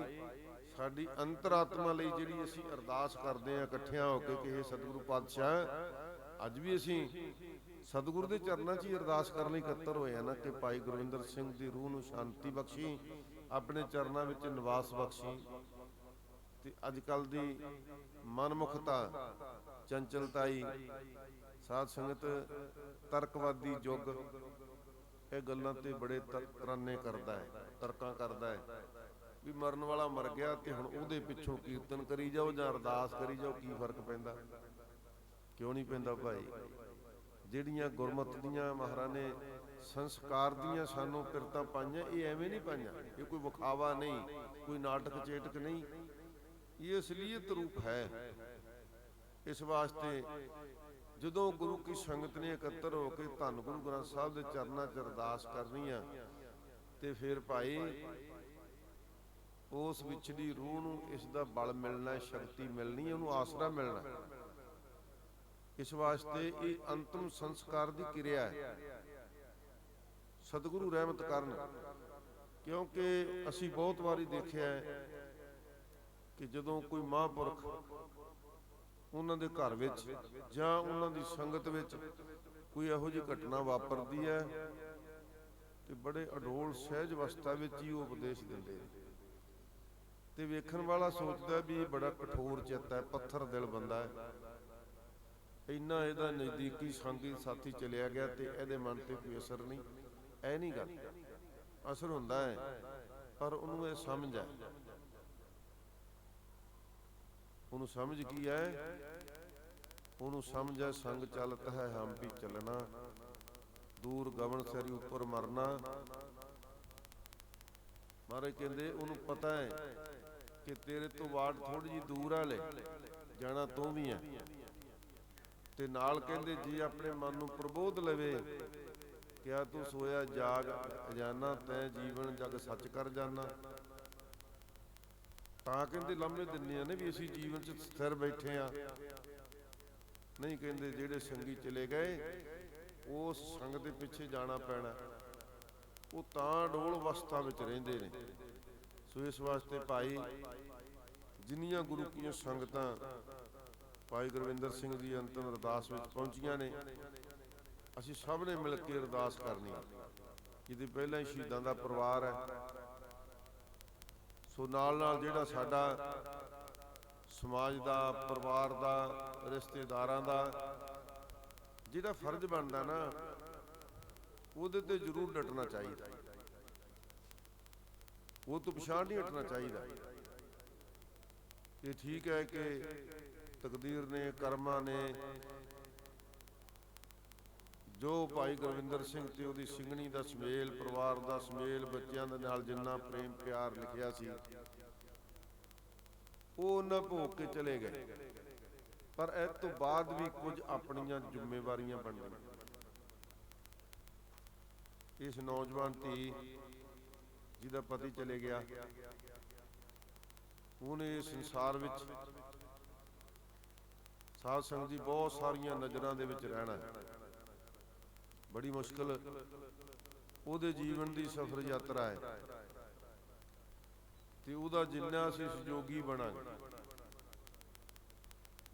ਸਾਡੀ ਅੰਤਰਾਤਮਾ ਲਈ ਜਿਹੜੀ ਅਸੀਂ ਅਰਦਾਸ ਕਰਦੇ ਹਾਂ ਇਕੱਠਿਆਂ ਹੋ ਕੇ ਕਿ ਇਹ ਸਤਿਗੁਰੂ ਪਾਤਸ਼ਾਹ ਅੱਜ ਵੀ ਅਸੀਂ ਸਤਿਗੁਰੂ ਦੇ ਚਰਨਾਂ 'ਚ ਹੀ ਅਰਦਾਸ ਕਰਨ ਲਈ ਇਕੱਤਰ ਹੋਏ ਆ ਨਾ ਕਿ ਭਾਈ ਗੁਰਵਿੰਦਰ ਸਿੰਘ ਦੀ ਰੂਹ ਨੂੰ ਸ਼ਾਂਤੀ ਬਖਸ਼ੀ, ਆਪਣੇ ਚਰਨਾਂ ਵਿੱਚ ਨਿਵਾਸ ਬਖਸ਼ੀ। ਤੇ ਅੱਜ ਕੱਲ ਦੀ ਮਨਮੁਖਤਾ, ਚੰਚਲਤਾਈ, ਸਾਧ ਸੰਗਤ, ਤਰਕਵਾਦੀ ਯੁੱਗ ਇਹ ਗੱਲਾਂ ਤੇ ਬੜੇ ਤਰਾਨੇ ਕਰਦਾ ਹੈ, ਤਰਕਾਂ ਕਰਦਾ ਹੈ ਵੀ ਮਰਨ ਵਾਲਾ ਮਰ ਗਿਆ ਤੇ ਹੁਣ ਉਹਦੇ ਪਿੱਛੋਂ ਕੀਰਤਨ ਕਰੀ ਜਾਓ ਜਾਂ ਅਰਦਾਸ ਕਰੀ ਜਾਓ, ਕੀ ਫਰਕ ਪੈਂਦਾ? ਕਿਉਂ ਨਹੀਂ ਪੈਂਦਾ ਭਾਈ? ਜਿਹੜੀਆਂ ਗੁਰਮਤਿ ਦੀਆਂ ਮਹਾਰਾਜ ਨੇ ਸੰਸਕਾਰ ਦੀਆਂ ਸਾਨੂੰ ਪਿਰਤਾਂ ਪਾਈਆਂ, ਇਹ ਐਵੇਂ ਨਹੀਂ ਪਾਈਆਂ, ਇਹ ਕੋਈ ਵਿਖਾਵਾ ਨਹੀਂ, ਕੋਈ ਨਾਟਕ ਚੇਟਕ ਨਹੀਂ, ਇਹ ਅਸਲੀਅਤ ਰੂਪ ਹੈ। ਇਸ ਵਾਸਤੇ ਜਦੋਂ ਗੁਰੂ ਕੀ ਸੰਗਤ ਨੇ ਇਕੱਤਰ ਹੋ ਕੇ ਧੰਨ ਗੁਰੂ ਗ੍ਰੰਥ ਸਾਹਿਬ ਦੇ ਚਰਨਾਂ 'ਚ ਅਰਦਾਸ ਕਰਨੀ ਆ ਤੇ ਫਿਰ ਭਾਈ ਉਸ ਵਿਛੜੀ ਰੂਹ ਨੂੰ ਇਸ ਦਾ ਬਲ ਮਿਲਣਾ, ਸ਼ਕਤੀ ਮਿਲਣੀ, ਉਹਨੂੰ ਆਸਰਾ ਮਿਲਣਾ। ਇਸ ਵਾਸਤੇ ਇਹ ਅੰਤਮ ਸੰਸਕਾਰ ਦੀ ਕਿਰਿਆ ਹੈ। ਸਤਿਗੁਰੂ ਰਹਿਮਤ ਕਰਨ, ਕਿਉਂਕਿ ਅਸੀਂ ਬਹੁਤ ਵਾਰੀ ਦੇਖਿਆ ਹੈ ਕਿ ਜਦੋਂ ਕੋਈ ਮਹਾਂਪੁਰਖ ਉਹਨਾਂ ਦੇ ਘਰ ਵਿੱਚ ਜਾਂ ਉਹਨਾਂ ਦੀ ਸੰਗਤ ਵਿੱਚ ਕੋਈ ਇਹੋ ਜਿਹੀ ਘਟਨਾ ਵਾਪਰਦੀ ਹੈ ਤੇ ਬੜੇ ਅਡੋਲ ਸਹਿਜ ਅਵਸਥਾ ਵਿੱਚ ਹੀ ਉਹ ਉਪਦੇਸ਼ ਦਿੰਦੇ ਨੇ ਤੇ ਵੇਖਣ ਵਾਲਾ ਸੋਚਦਾ ਵੀ ਇਹ ਬੜਾ ਕਠੋਰ ਚਿੱਤ ਹੈ, ਪੱਥਰ ਦਿਲ ਬੰਦਾ ਹੈ, ਇੰਨਾ ਇਹਦਾ ਨਜ਼ਦੀਕੀ ਸੰਗੀ ਸਾਥੀ ਚਲਿਆ ਗਿਆ ਤੇ ਇਹਦੇ ਮਨ ਤੇ ਕੋਈ ਅਸਰ ਨਹੀਂ। ਇਹ ਨਹੀਂ ਗੱਲ, ਅਸਰ ਹੁੰਦਾ ਹੈ ਪਰ ਉਹਨੂੰ ਇਹ ਸਮਝ ਹੈ। ਉਹਨੂੰ ਸਮਝ ਕੀ ਹੈ? ਉਹਨੂੰ ਸਮਝ ਹੈ ਸੰਗ ਚਲਤ ਹੈ ਹਮ ਵੀ ਚੱਲਣਾ, ਦੂਰ ਗਵਨ ਸਰੀ ਉੱਪਰ ਮਰਨਾ। ਮਹਾਰਾਜ ਕਹਿੰਦੇ ਉਹਨੂੰ ਪਤਾ ਹੈ ਕਿ ਤੇਰੇ ਤੋਂ ਵਾਟ ਥੋੜੀ ਜਿਹੀ ਦੂਰ ਆ, ਲੈ ਜਾਣਾ ਤੂੰ ਵੀ ਹੈ। ਤੇ ਨਾਲ ਕਹਿੰਦੇ ਜੀ ਆਪਣੇ ਮਨ ਨੂੰ ਪ੍ਰਬੋਧ ਲਵੇ, ਕਿਆ ਤੂੰ ਸੋਇਆ ਜਾਗ ਅਜਾਨਾ, ਤੈਂ ਜੀਵਨ ਜਗ ਸੱਚ ਕਰ ਜਾਨਾ। ਤਾਂ ਕਹਿੰਦੇ ਲੰਮੇ ਦਿੰਦੀਆਂ ਨੇ ਵੀ ਅਸੀਂ ਜੀਵਨ 'ਚ ਸਥਿਰ ਬੈਠੇ ਆ, ਨਹੀਂ ਕਹਿੰਦੇ ਜਿਹੜੇ ਸੰਗੀ ਚਲੇ ਗਏ ਉਸ ਸੰਗ ਦੇ ਪਿੱਛੇ ਜਾਣਾ ਪੈਣਾ, ਉਹ ਤਾਂ ਡੋਲ ਅਵਸਥਾ ਵਿੱਚ ਰਹਿੰਦੇ ਨੇ। ਸੋ ਇਸ ਵਾਸਤੇ ਭਾਈ ਜਿੰਨੀਆਂ ਗੁਰੂ ਕੀਆਂ ਸੰਗਤਾਂ ਭਾਈ ਗੁਰਵਿੰਦਰ ਸਿੰਘ ਦੀ ਅੰਤਮ ਅਰਦਾਸ ਵਿੱਚ ਪਹੁੰਚੀਆਂ ਨੇ, ਅਸੀਂ ਸਭ ਨੇ ਮਿਲ ਕੇ ਅਰਦਾਸ ਕਰਨੀ। ਜਿਹਦੇ ਪਹਿਲਾਂ ਹੀ ਸ਼ਹੀਦਾਂ ਦਾ ਪਰਿਵਾਰ ਹੈ, ਸੋ ਨਾਲ ਨਾਲ ਜਿਹੜਾ ਸਾਡਾ ਸਮਾਜ ਦਾ, ਪਰਿਵਾਰ ਦਾ, ਰਿਸ਼ਤੇਦਾਰਾਂ ਦਾ ਜਿਹੜਾ ਫਰਜ਼ ਬਣਦਾ ਨਾ, ਉਹਦੇ ਤੇ ਜ਼ਰੂਰ ਡਟਣਾ ਚਾਹੀਦਾ, ਉਹ ਤੋਂ ਪਿਛਾਂਹ ਨਹੀਂ ਹਟਣਾ ਚਾਹੀਦਾ। ਇਹ ਠੀਕ ਹੈ ਕਿ ਤਕਦੀਰ ਨੇ, ਕਰਮਾਂ ਨੇ ਜੋ ਭਾਈ ਗੁਰਵਿੰਦਰ ਸਿੰਘ ਤੇ ਉਹਦੀ ਸਿੰਘਣੀ ਦਾ ਸੁਮੇਲ, ਪਰਿਵਾਰ ਦਾ ਸੁਮੇਲ, ਬੱਚਿਆਂ ਦੇ ਨਾਲ ਜਿੰਨਾ ਪ੍ਰੇਮ ਪਿਆਰ ਲਿਖਿਆ ਸੀ ਉਹ ਉਹਨਾਂ ਭੋਗ ਕੇ ਚਲੇ ਗਏ, ਪਰ ਇਸ ਤੋਂ ਬਾਅਦ ਵੀ ਕੁਝ ਆਪਣੀਆਂ ਜ਼ਿੰਮੇਵਾਰੀਆਂ ਬਣ ਗਈਆਂ। ਇਸ ਨੌਜਵਾਨ ਧੀ ਜਿਹਦਾ ਪਤੀ ਚਲੇ ਗਿਆ, ਉਹਨੇ ਸੰਸਾਰ ਵਿੱਚ ਸਾਧ ਸੰਗਤ ਦੀ ਬਹੁਤ ਸਾਰੀਆਂ ਨਜ਼ਰਾਂ ਦੇ ਵਿੱਚ ਰਹਿਣਾ ਹੈ। ਬੜੀ ਮੁਸ਼ਕਲ ਉਹਦੇ ਜੀਵਨ ਦੀ ਸਫ਼ਰ ਯਾਤਰਾ ਹੈ ਤੇ ਉਹਦਾ ਜਿੰਨਾ ਅਸੀਂ ਸਹਿਯੋਗੀ ਬਣਾਂਗੇ,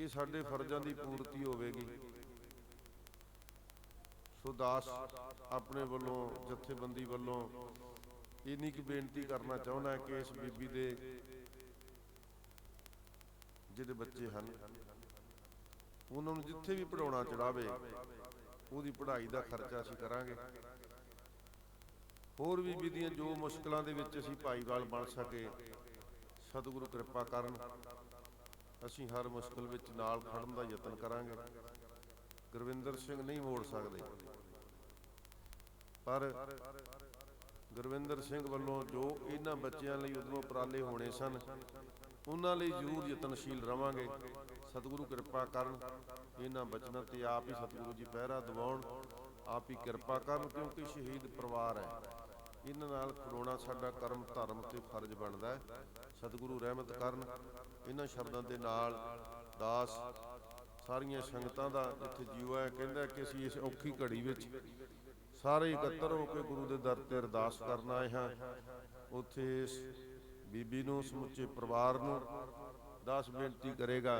ਇਹ ਸਾਡੇ ਫਰਜ਼ਾਂ ਦੀ ਪੂਰਤੀ ਹੋਵੇਗੀ। ਸੋ ਦਾਸ ਆਪਣੇ ਵੱਲੋਂ ਜਥੇਬੰਦੀ ਵੱਲੋਂ ਇੰਨੀ ਕੁ ਬੇਨਤੀ ਕਰਨਾ ਚਾਹੁੰਦਾ ਕਿ ਇਸ ਬੀਬੀ ਦੇ ਜਿਹੜੇ ਬੱਚੇ ਹਨ ਉਹਨਾਂ ਨੂੰ ਜਿੱਥੇ ਵੀ ਪੜ੍ਹਾਉਣਾ ਚੜਾਵੇ ਉਹਦੀ ਪੜ੍ਹਾਈ ਦਾ ਖਰਚਾ ਅਸੀਂ ਕਰਾਂਗੇ। ਹੋਰ ਬੀਬੀ ਦੀਆਂ ਜੋ ਮੁਸ਼ਕਲਾਂ ਦੇ ਵਿੱਚ ਅਸੀਂ ਭਾਈਵਾਲ ਬਣ ਸਕੇ, ਸਤਿਗੁਰੂ ਕਿਰਪਾ ਕਰਨ, ਅਸੀਂ ਹਰ ਮੁਸ਼ਕਲ ਵਿੱਚ ਨਾਲ ਖੜਨ ਦਾ ਯਤਨ ਕਰਾਂਗੇ। ਗੁਰਵਿੰਦਰ ਸਿੰਘ ਨਹੀਂ ਮੋੜ ਸਕਦੇ, ਪਰ ਗੁਰਵਿੰਦਰ ਸਿੰਘ ਵੱਲੋਂ ਜੋ ਇਹਨਾਂ ਬੱਚਿਆਂ ਲਈ ਉਦੋਂ ਉਪਰਾਲੇ ਹੋਣੇ ਸਨ ਉਹਨਾਂ ਲਈ ਜ਼ਰੂਰ ਯਤਨਸ਼ੀਲ ਰਵਾਂਗੇ। ਸਤਿਗੁਰੂ ਕਿਰਪਾ ਕਰਨ, ਇਹਨਾਂ ਬਚਨਾਂ ਤੇ ਆਪ ਹੀ ਸਤਿਗੁਰੂ ਜੀ ਪਹਿਰਾ ਦਿਵਾਉਣ, ਆਪ ਹੀ ਕਿਰਪਾ ਕਰਨ, ਕਿਉਂਕਿ ਸ਼ਹੀਦ ਪਰਿਵਾਰ ਹੈ, ਇਹਨਾਂ ਨਾਲ ਖਲੋਣਾ ਸਾਡਾ ਕਰਮ ਧਰਮ ਤੇ ਫਰਜ਼ ਬਣਦਾ ਹੈ। ਸਤਿਗੁਰੂ ਰਹਿਮਤ ਕਰਨ। ਇਹਨਾਂ ਸ਼ਬਦਾਂ ਦੇ ਨਾਲ ਦਾਸ ਸਾਰੀਆਂ ਸੰਗਤਾਂ ਦਾ ਜਿੱਥੇ ਜੀਉ ਹੈ ਕਹਿੰਦਾ ਕਿ ਅਸੀਂ ਇਸ ਔਖੀ ਘੜੀ ਵਿੱਚ ਸਾਰੇ ਇਕੱਤਰ ਹੋ ਕੇ ਗੁਰੂ ਦੇ ਦਰ ਤੇ ਅਰਦਾਸ ਕਰਨ ਆਏ ਹਾਂ। ਉੱਥੇ ਇਸ ਬੀਬੀ ਨੂੰ, ਸਮੁੱਚੇ ਪਰਿਵਾਰ ਨੂੰ ਦਾਸ ਬੇਨਤੀ ਕਰੇਗਾ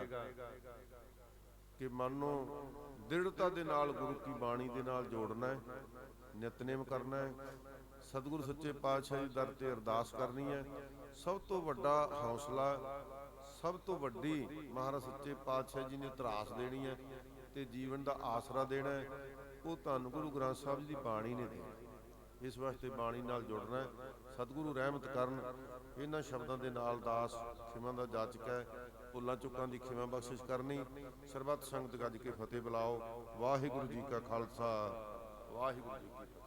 ਕਿ ਮਨ ਨੂੰ ਦ੍ਰਿੜਤਾ ਦੇ ਨਾਲ ਗੁਰੂ ਕੀ ਬਾਣੀ ਦੇ ਨਾਲ ਜੋੜਨਾ ਹੈ, ਨਿਤਨੇਮ ਕਰਨਾ ਹੈ, ਸਤਿਗੁਰੂ ਸੱਚੇ ਪਾਤਸ਼ਾਹ ਜੀ ਦਰ ਤੇ ਅਰਦਾਸ ਕਰਨੀ ਹੈ। ਸਭ ਤੋਂ ਵੱਡਾ ਹੌਸਲਾ, ਸਭ ਤੋਂ ਵੱਡੀ ਮਹਾਰਾਜ ਸੱਚੇ ਪਾਤਸ਼ਾਹ ਜੀ ਨੇ ਧਰਾਸ ਦੇਣੀ ਹੈ ਤੇ ਜੀਵਨ ਦਾ ਆਸਰਾ ਦੇਣਾ ਹੈ, ਉਹ ਧੰਨ ਗੁਰੂ ਗ੍ਰੰਥ ਸਾਹਿਬ ਜੀ ਦੀ ਬਾਣੀ ਨੇ ਦੇਣੀ। ਇਸ ਵਾਸਤੇ ਬਾਣੀ ਨਾਲ ਜੁੜਨਾ ਹੈ। ਸਤਿਗੁਰੂ ਰਹਿਮਤ ਕਰਨ। ਇਹਨਾਂ ਸ਼ਬਦਾਂ ਦੇ ਨਾਲ ਦਾਸ ਖਿਮਾ ਦਾ ਜਾਚਕ ਹੈ, ਭੁੱਲਾਂ ਚੁੱਕਾਂ ਦੀ ਖਿਮਾ ਬਖਸ਼ਿਸ਼ ਕਰਨੀ। ਸਰਬੱਤ ਸੰਗਤ ਗੱਜ ਕੇ ਫਤਿਹ ਬੁਲਾਓ। ਵਾਹਿਗੁਰੂ ਜੀ ਕਾ ਖਾਲਸਾ, ਵਾਹਿਗੁਰੂ ਜੀ ਕੀ ਫਤਿਹ।